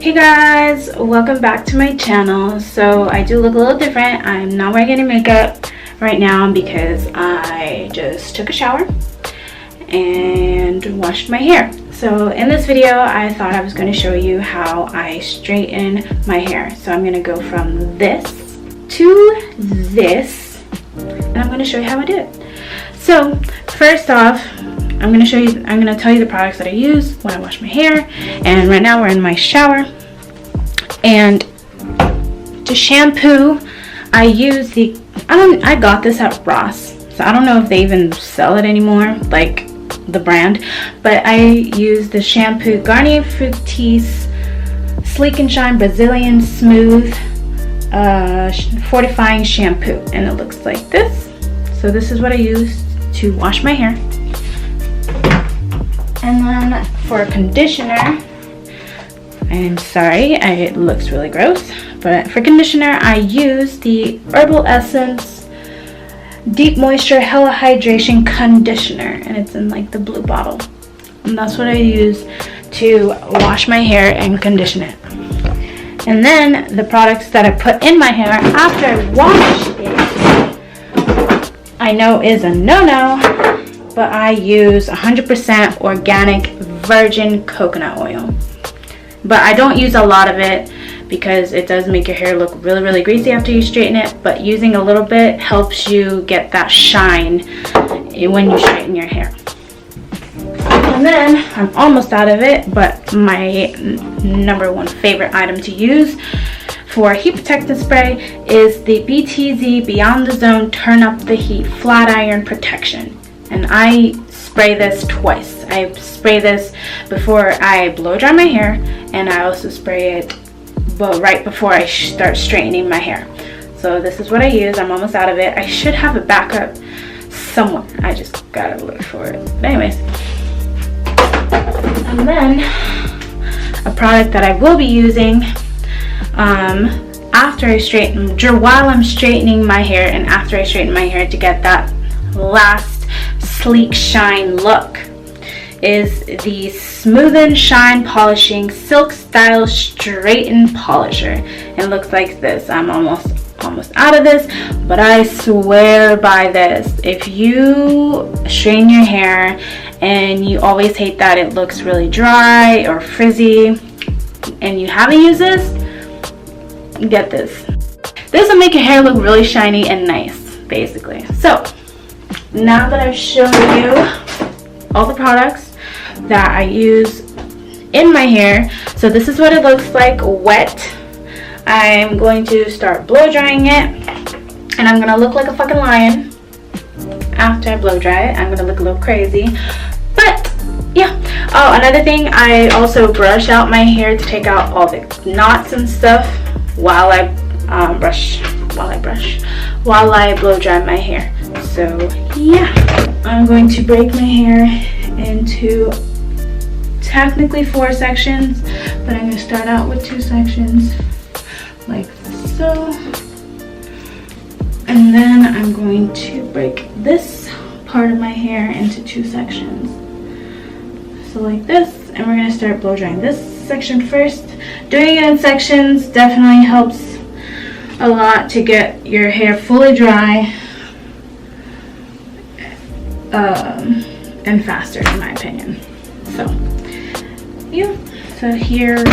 Hey guys, welcome back to my channel. So I do look a little different. I'm not wearing any makeup right now because I just took a shower and washed my hair. So in this video I thought I was going to show you how I straighten my hair. So I'm going to go from this to this and I'm going to show you how I do it. So first off, I'm going to tell you the products that I use when I wash my hair. And right now we're in my shower. And to shampoo, I use I got this at Ross. So I don't know if they even sell it anymore, like the brand. But I use the shampoo Garnier Fructis Sleek and Shine Brazilian Smooth Fortifying Shampoo. And it looks like this. So this is what I use to wash my hair. And then for conditioner, I'm sorry, it looks really gross, but for conditioner I use the Herbal Essence Deep Moisture Hella Hydration Conditioner, and it's in like the blue bottle. And that's what I use to wash my hair and condition it. And then the products that I put in my hair after I wash it, I know is a no-no, but I use 100% organic virgin coconut oil. But I don't use a lot of it because it does make your hair look really, really greasy after you straighten it. But using a little bit helps you get that shine when you straighten your hair. And then I'm almost out of it, but my number one favorite item to use for heat protectant spray is the BTZ Beyond the Zone Turn Up the Heat Flat Iron Protection. And I spray this twice. I spray this before I blow dry my hair, and I also spray it right before I start straightening my hair. So this is what I use. I'm almost out of it. I should have a backup somewhere. I just gotta look for it. But anyways, and then a product that I will be using after I straighten, while I'm straightening my hair and after I straighten my hair to get that last sleek shine look, is the Smooth and Shine Polishing Silk Style Straighten Polisher. It looks like this. I'm almost out of this, but I swear by this. If you straighten your hair and you always hate that it looks really dry or frizzy and you haven't used this, get this. This will make your hair look really shiny and nice, basically. So now that I've shown you all the products that I use in my hair, so this is what it looks like wet. I'm going to start blow drying it, and I'm gonna look like a fucking lion after I blow dry it. I'm gonna look a little crazy, but yeah. Oh, another thing, I also brush out my hair to take out all the knots and stuff while I blow dry my hair. So yeah, I'm going to break my hair into technically 4 sections, but I'm going to start out with 2 sections like so, and then I'm going to break this part of my hair into 2 sections, so like this. And we're going to start blow drying this section first. Doing it in sections definitely helps a lot to get your hair fully dry and faster, in my opinion. So yeah, so here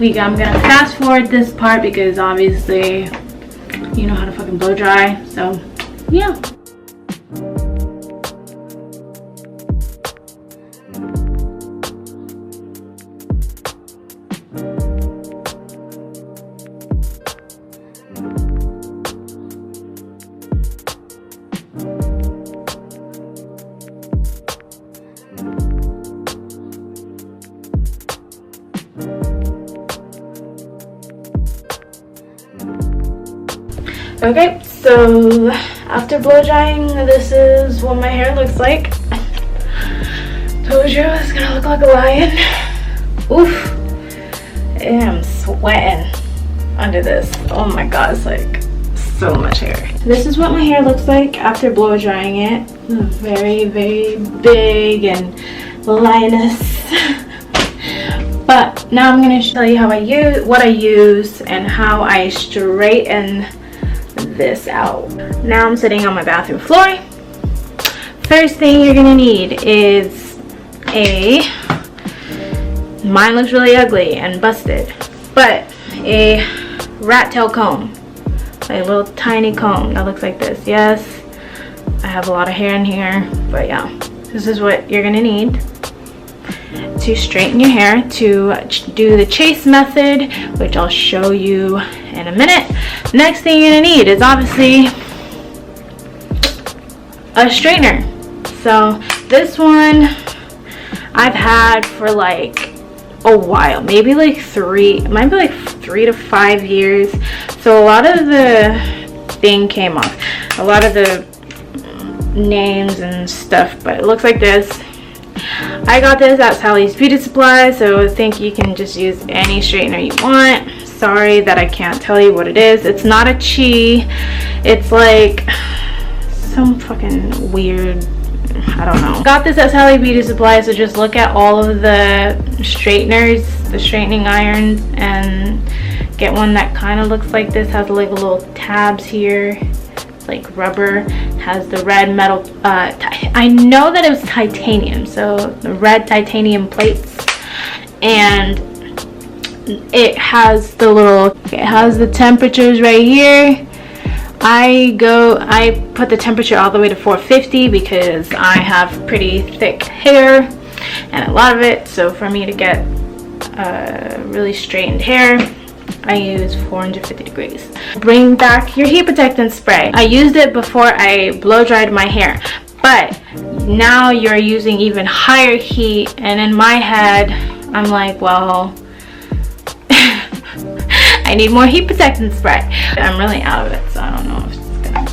we go. I'm gonna fast forward this part because obviously you know how to fucking blow dry. So yeah. Okay, so after blow drying, this is what my hair looks like. Told you it's gonna look like a lion. Oof, I am sweating under this. Oh my god, it's like so much hair. This is what my hair looks like after blow drying it. Very, very big and lioness. But now I'm going to tell you what I use and how I straighten this out. Now I'm sitting on my bathroom floor. First thing you're going to need is mine looks really ugly and busted, but a rat tail comb, a little tiny comb that looks like this. Yes, I have a lot of hair in here, but yeah, this is what you're gonna need to straighten your hair, to do the chase method, which I'll show you in a minute. Next thing you're gonna need is obviously a straightener. So this one I've had for like a while, maybe like 3 to 5 years. So a lot of the thing came off, a lot of the names and stuff, but it looks like this. I got this at Sally's Beauty Supply, so I think you can just use any straightener you want. Sorry that I can't tell you what it is. It's not a chi, it's like some fucking weird, I don't know. Got this at Sally Beauty Supply, so just look at all of the straighteners, the straightening irons, and get one that kind of looks like this. Has like little tabs here, like rubber, has the red metal, I know that it was titanium, so the red titanium plates, and it has the temperatures right here. I put the temperature all the way to 450 because I have pretty thick hair and a lot of it, so for me to get really straightened hair, I use 450 degrees. Bring back your heat protectant spray. I used it before I blow dried my hair, but now you're using even higher heat, and in my head I'm like, well, I need more heat protectant spray. I'm really out of it, so I don't know if it's gonna.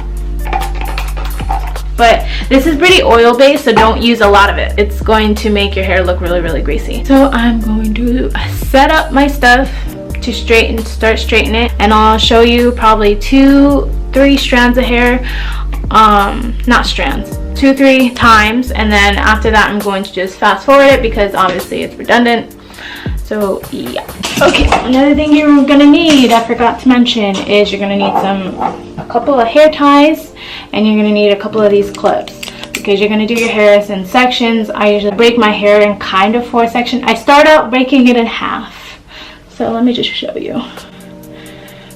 But this is pretty oil based, so don't use a lot of it. It's going to make your hair look really, really greasy. So I'm going to set up my stuff to start straightening it, and I'll show you probably 2-3 strands of hair. Not strands, 2-3 times, and then after that I'm going to just fast forward it because obviously it's redundant. So yeah. Okay, another thing you're gonna need, I forgot to mention, is you're gonna need a couple of hair ties, and you're gonna need a couple of these clips because you're gonna do your hairs in sections. I usually break my hair in kind of 4 sections. I start out breaking it in half. So let me just show you.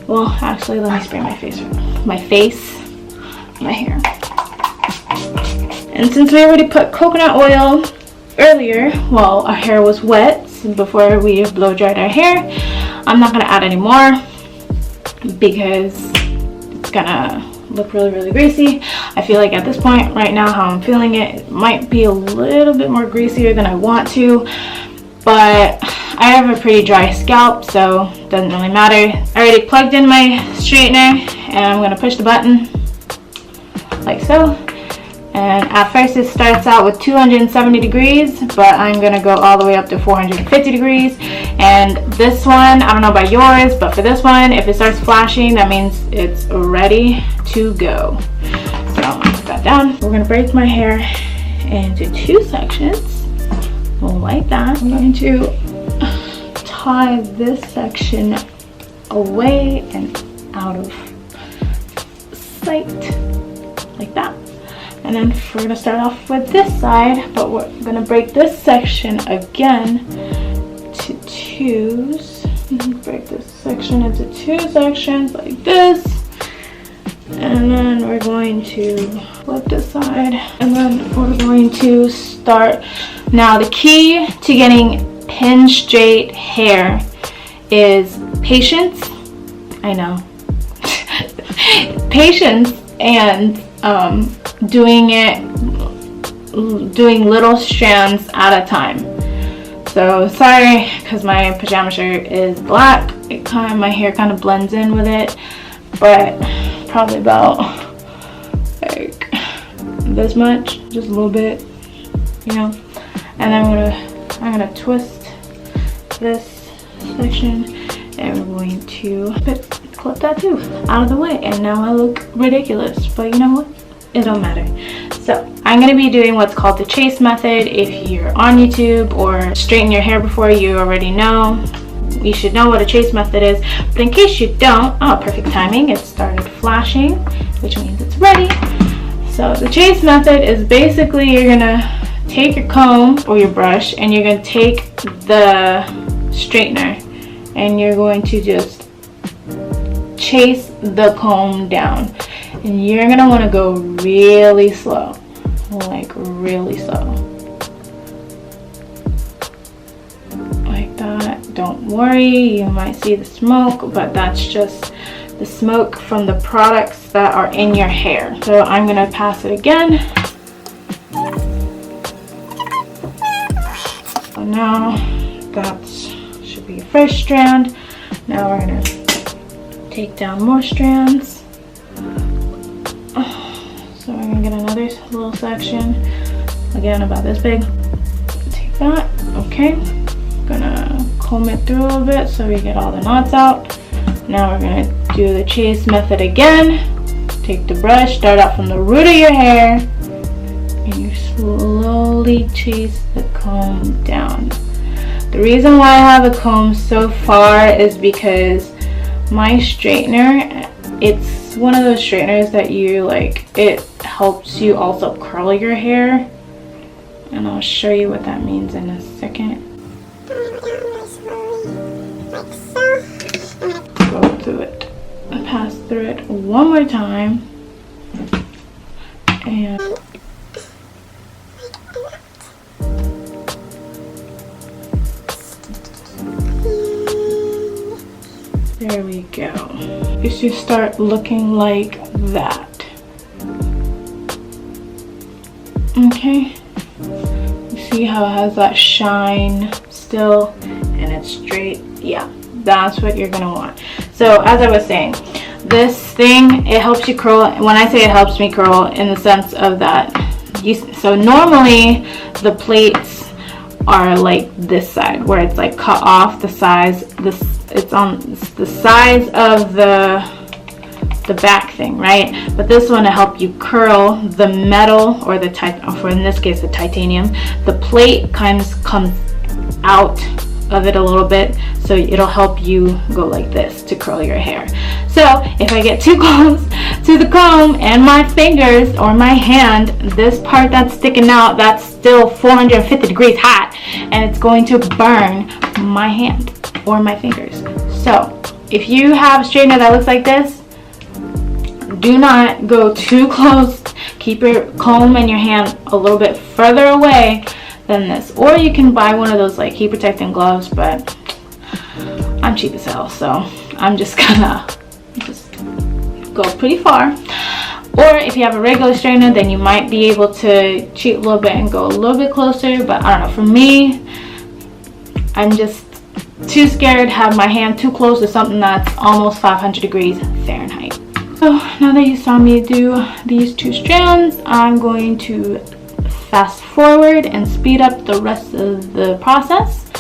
Well, actually, let me spray my hair. And since we already put coconut oil earlier, while our hair was wet, before we blow dried our hair, I'm not gonna add any more because it's gonna look really, really greasy. I feel like at this point right now, how I'm feeling it, it might be a little bit more greasier than I want to, but I have a pretty dry scalp, so it doesn't really matter. I already plugged in my straightener, and I'm gonna push the button like so. And at first it starts out with 270 degrees, but I'm gonna go all the way up to 450 degrees. And this one, I don't know about yours, but for this one, if it starts flashing, that means it's ready to go. So I'm gonna put that down. We're gonna break my hair into 2 sections, like that. I'm going to tie this section away and out of sight, like that. And then we're gonna start off with this side, but we're gonna break this section again to 2s. Break this section into 2 sections like this. And then we're going to flip this side. And then we're going to start. Now the key to getting pin straight hair is patience. I know. Patience and doing little strands at a time. So sorry, because my pajama shirt is black, my hair kind of blends in with it, but probably about like this much, just a little bit, you know. And then I'm gonna twist this section, and we're going to clip that too out of the way. And now I look ridiculous, but you know what? It don't matter. So I'm going to be doing what's called the chase method. If you're on YouTube or straighten your hair before, you already know. You should know what a chase method is, but in case you don't, oh, perfect timing, it started flashing, which means it's ready. So the chase method is basically you're gonna take your comb or your brush and you're gonna take the straightener and you're going to just chase the comb down, and you're gonna want to go really slow, like really slow. Don't worry, you might see the smoke, but that's just the smoke from the products that are in your hair. So I'm gonna pass it again. So now that should be a fresh strand. Now we're gonna take down more strands. So we're gonna get another little section, again about this big. Take that, okay. Gonna comb it through a little bit so we get all the knots out. Now we're gonna do the chase method again. Take the brush, start out from the root of your hair, and you slowly chase the comb down. The reason why I have a comb so far is because my straightener, it's one of those straighteners that you like, it helps you also curl your hair, and I'll show you what that means in a second. Go through it, pass through it one more time, and there we go. It should start looking like that. Okay, you see how it has that shine still and it's straight? Yeah, that's what you're gonna want. So as I was saying, this thing, it helps you curl. When I say it helps me curl, in the sense of that, so normally the plates are like this side, where it's like cut off the size, it's on the size of the back thing, right? But this one to help you curl the metal, or the for in this case the titanium, the plate kind of comes out of it a little bit, so it'll help you go like this to curl your hair. So if I get too close to the comb and my fingers or my hand, this part that's sticking out, that's still 450 degrees hot, and it's going to burn my hand or my fingers. So if you have a straightener that looks like this, do not go too close. Keep your comb and your hand a little bit further away than this, or you can buy one of those like heat protecting gloves, but I'm cheap as hell, so I'm just gonna go pretty far. Or if you have a regular straightener, then you might be able to cheat a little bit and go a little bit closer, but I don't know, for me, I'm just too scared to have my hand too close to something that's almost 500 degrees Fahrenheit. So now that you saw me do these two strands, I'm going to fast forward and speed up the rest of the process,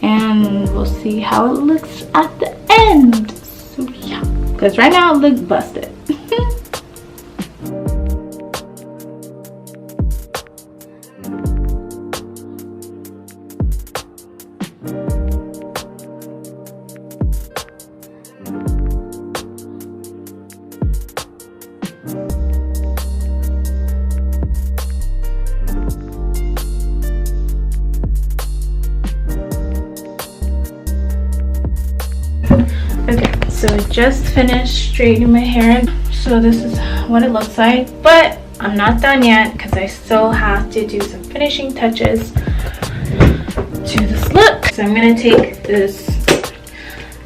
and we'll see how it looks at the end. So yeah, because right now it looks busted. Okay, so I just finished straightening my hair, so this is what it looks like, but I'm not done yet because I still have to do some finishing touches to this look. So I'm going to take this,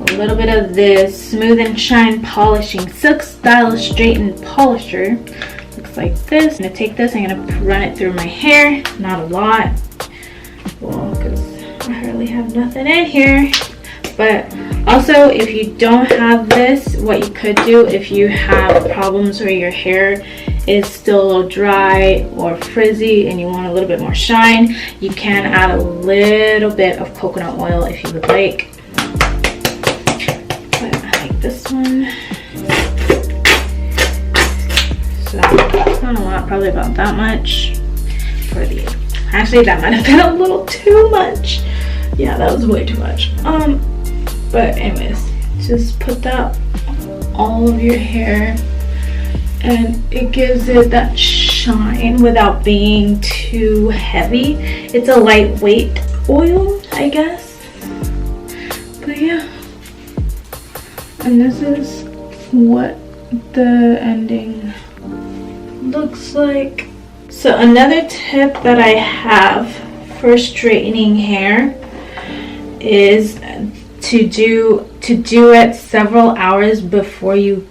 a little bit of this Smooth and Shine Polishing Silk Stylist Straighten Polisher. Looks like this. I'm going to take this, I'm going to run it through my hair, not a lot, well, because I hardly have nothing in here. But also, if you don't have this, what you could do if you have problems where your hair is still a little dry or frizzy and you want a little bit more shine, you can add a little bit of coconut oil if you would like. But I like this one. So it's not a lot, probably about that much. for the, actually that might have been a little too much. Yeah, that was way too much. But anyways, just put that all of your hair, and it gives it that shine without being too heavy. It's a lightweight oil, I guess. But yeah, and this is what the ending looks like. So another tip that I have for straightening hair is to do it several hours before you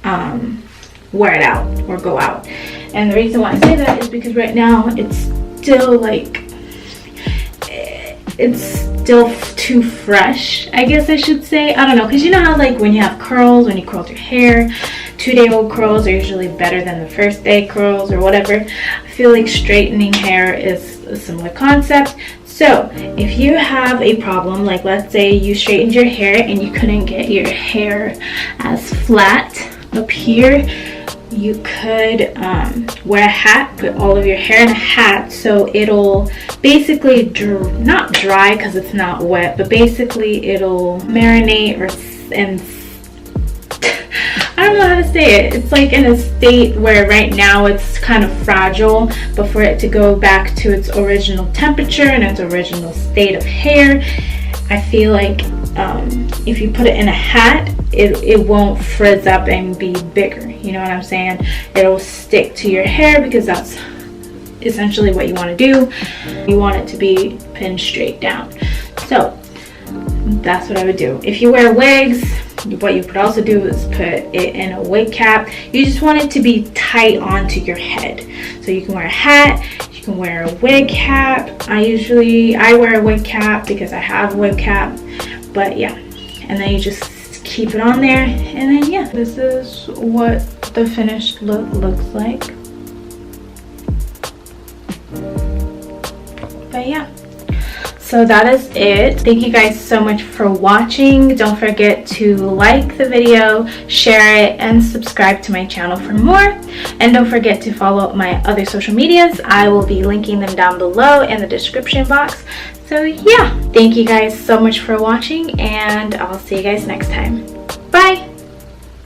wear it out or go out. And the reason why I say that is because right now it's still like, it's still too fresh, I guess I should say. I don't know, because you know how like when you have curls, when you curl your hair, 2-day-old curls are usually better than the first day curls or whatever. I feel like straightening hair is a similar concept. So if you have a problem, like let's say you straightened your hair and you couldn't get your hair as flat up here, you could wear a hat, put all of your hair in a hat, so it'll basically not dry because it's not wet, but basically it'll marinate and I don't know how to say it. It's like in a state where right now it's kind of fragile, but for it to go back to its original temperature and its original state of hair, I feel like if you put it in a hat, it won't frizz up and be bigger. You know what I'm saying? It'll stick to your hair because that's essentially what you want to do. You want it to be pinned straight down. So that's what I would do. If you wear wigs, what you could also do is put it in a wig cap. You just want it to be tight onto your head. So you can wear a hat, you can wear a wig cap. I wear a wig cap because I have a wig cap. But yeah, and then you just keep it on there, and then yeah, this is what the finished look looks like. But yeah, so that is it. Thank you guys so much for watching. Don't forget to like the video, share it, and subscribe to my channel for more. And don't forget to follow my other social medias. I will be linking them down below in the description box. So yeah, thank you guys so much for watching, and I'll see you guys next time. Bye!